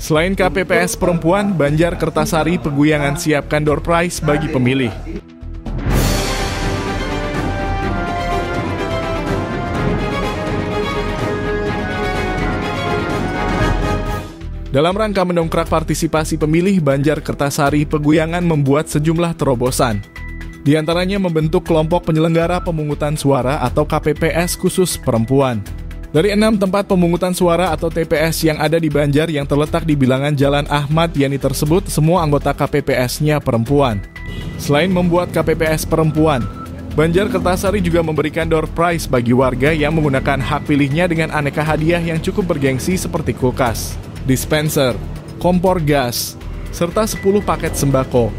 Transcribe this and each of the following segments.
Selain KPPS perempuan, Banjar Kertasari Peguyangan siapkan door prize bagi pemilih. Dalam rangka mendongkrak partisipasi pemilih, Banjar Kertasari Peguyangan membuat sejumlah terobosan. Di antaranya membentuk kelompok penyelenggara pemungutan suara atau KPPS khusus perempuan. Dari 6 tempat pemungutan suara atau TPS yang ada di Banjar yang terletak di bilangan Jalan Ahmad Yani tersebut, semua anggota KPPS-nya perempuan. Selain membuat KPPS perempuan, Banjar Kertasari juga memberikan door prize bagi warga yang menggunakan hak pilihnya dengan aneka hadiah yang cukup bergengsi seperti kulkas, dispenser, kompor gas, serta 10 paket sembako.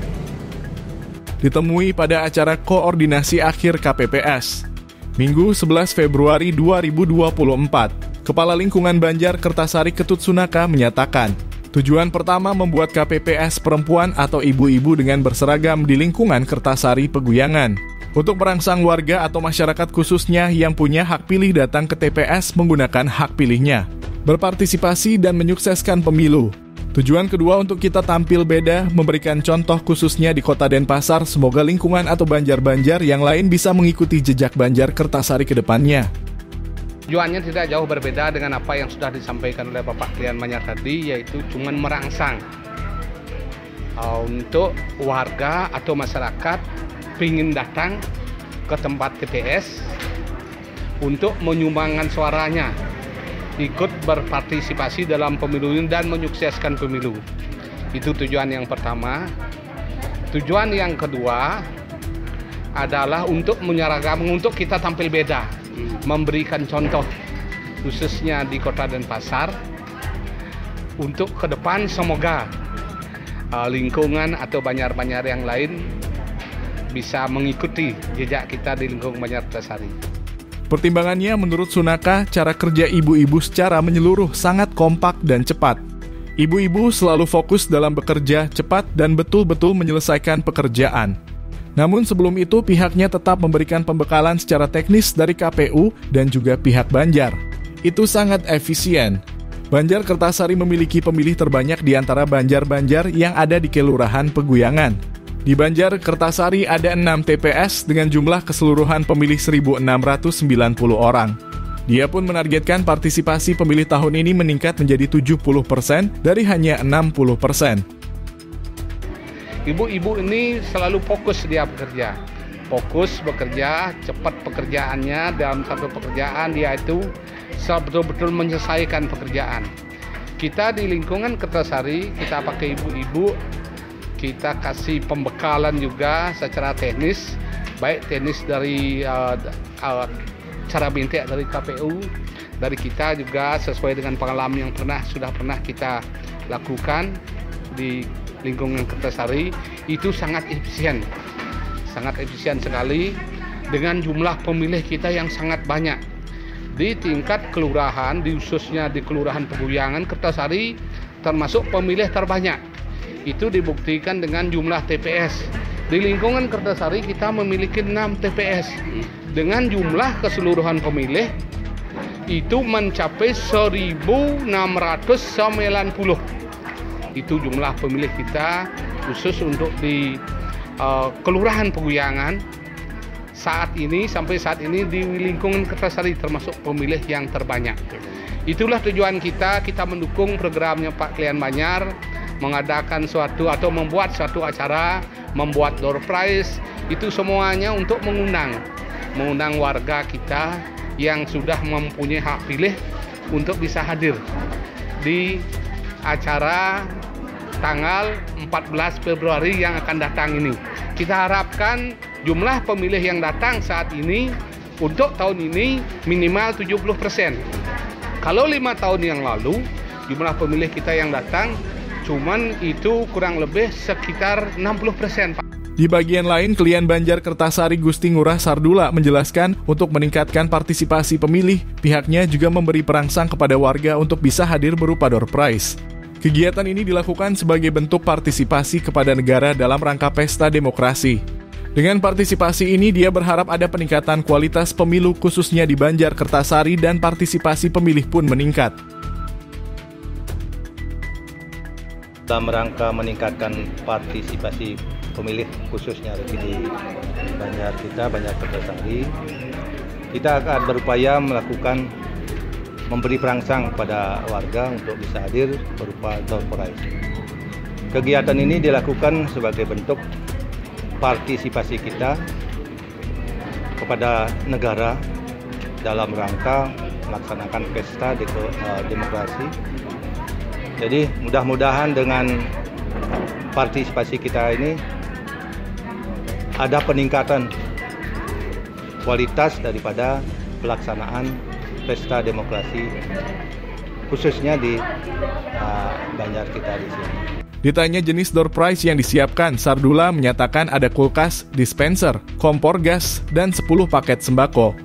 Ditemui pada acara koordinasi akhir KPPS, Minggu 11 Februari 2024, Kepala Lingkungan Banjar Kertasari Ketut Sunaka menyatakan, tujuan pertama membuat KPPS perempuan atau ibu-ibu dengan berseragam di lingkungan Kertasari Peguyangan, untuk merangsang warga atau masyarakat khususnya yang punya hak pilih datang ke TPS menggunakan hak pilihnya, berpartisipasi dan menyukseskan pemilu. Tujuan kedua untuk kita tampil beda, memberikan contoh khususnya di Kota Denpasar, semoga lingkungan atau Banjar-Banjar yang lain bisa mengikuti jejak Banjar Kertasari ke depannya. Tujuannya tidak jauh berbeda dengan apa yang sudah disampaikan oleh Bapak Klian Manyar tadi, yaitu cuma merangsang untuk warga atau masyarakat ingin datang ke tempat TPS untuk menyumbangkan suaranya, ikut berpartisipasi dalam pemilu dan menyukseskan pemilu. Itu tujuan yang pertama. Tujuan yang kedua adalah untuk menyeragam, untuk kita tampil beda, memberikan contoh khususnya di Kota Denpasar. Untuk ke depan semoga lingkungan atau Banjar-Banjar yang lain bisa mengikuti jejak kita di lingkungan Banjar Kertasari. Pertimbangannya, menurut Sunaka, cara kerja ibu-ibu secara menyeluruh sangat kompak dan cepat. Ibu-ibu selalu fokus dalam bekerja cepat dan betul-betul menyelesaikan pekerjaan. Namun sebelum itu pihaknya tetap memberikan pembekalan secara teknis dari KPU dan juga pihak Banjar. Itu sangat efisien. Banjar Kertasari memiliki pemilih terbanyak di antara Banjar-Banjar yang ada di Kelurahan Peguyangan. Di Banjar Kertasari ada 6 TPS dengan jumlah keseluruhan pemilih 1.690 orang. Dia pun menargetkan partisipasi pemilih tahun ini meningkat menjadi 70% dari hanya 60%. Ibu-ibu ini selalu fokus dia bekerja. Fokus bekerja, cepat pekerjaannya dalam satu pekerjaan, dia itu betul-betul menyelesaikan pekerjaan. Kita di lingkungan Kertasari, kita pakai ibu-ibu, kita kasih pembekalan juga secara teknis, baik teknis dari cara bintik dari KPU, dari kita juga sesuai dengan pengalaman yang sudah pernah kita lakukan di lingkungan Kertasari. Itu sangat efisien sekali dengan jumlah pemilih kita yang sangat banyak. Di tingkat kelurahan, khususnya di Kelurahan Peguyangan Kertasari, termasuk pemilih terbanyak. Itu dibuktikan dengan jumlah TPS. Di lingkungan Kertasari kita memiliki 6 TPS dengan jumlah keseluruhan pemilih itu mencapai 1.690. Itu jumlah pemilih kita khusus untuk di Kelurahan Peguyangan sampai saat ini di lingkungan Kertasari termasuk pemilih yang terbanyak. Itulah tujuan kita mendukung programnya Pak Klian Manyar, mengadakan suatu atau membuat suatu acara, membuat door prize, itu semuanya untuk mengundang warga kita yang sudah mempunyai hak pilih untuk bisa hadir di acara tanggal 14 Februari yang akan datang ini. Kita harapkan jumlah pemilih yang datang saat ini untuk tahun ini minimal 70%. Kalau 5 tahun yang lalu jumlah pemilih kita yang datang cuman itu kurang lebih sekitar 60%, Pak. Di bagian lain, Klian Banjar Kertasari Gusti Ngurah Sardula menjelaskan untuk meningkatkan partisipasi pemilih, pihaknya juga memberi perangsang kepada warga untuk bisa hadir berupa door prize. Kegiatan ini dilakukan sebagai bentuk partisipasi kepada negara dalam rangka pesta demokrasi. Dengan partisipasi ini, dia berharap ada peningkatan kualitas pemilu khususnya di Banjar Kertasari dan partisipasi pemilih pun meningkat. Dalam rangka meningkatkan partisipasi pemilih khususnya di Banjar Kertasari, kita akan berupaya memberi perangsang pada warga untuk bisa hadir berupa door prize. Kegiatan ini dilakukan sebagai bentuk partisipasi kita kepada negara dalam rangka melaksanakan pesta demokrasi. Jadi mudah-mudahan dengan partisipasi kita ini ada peningkatan kualitas daripada pelaksanaan pesta demokrasi khususnya di Banjar kita di sini. Ditanya jenis door prize yang disiapkan, Sardula menyatakan ada kulkas, dispenser, kompor gas, dan 10 paket sembako.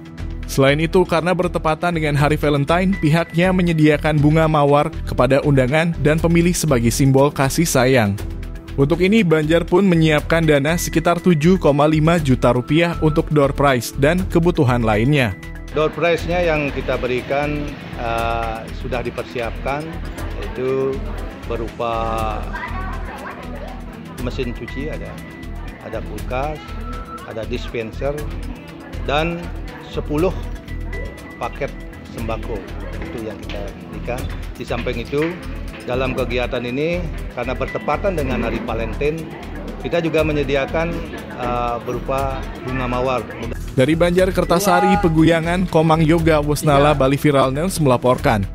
Selain itu, karena bertepatan dengan Hari Valentine, pihaknya menyediakan bunga mawar kepada undangan dan pemilih sebagai simbol kasih sayang. Untuk ini, Banjar pun menyiapkan dana sekitar 7,5 juta rupiah untuk door prize dan kebutuhan lainnya. Door prize-nya yang kita berikan sudah dipersiapkan, yaitu berupa mesin cuci, ada kulkas, ada dispenser, dan 10 paket sembako. Itu yang kita berikan. Di samping itu, dalam kegiatan ini, karena bertepatan dengan Hari Valentine, kita juga menyediakan berupa bunga mawar. Dari Banjar Kertasari, Peguyangan, Komang Yoga, Wusnala, Bali Viral News melaporkan.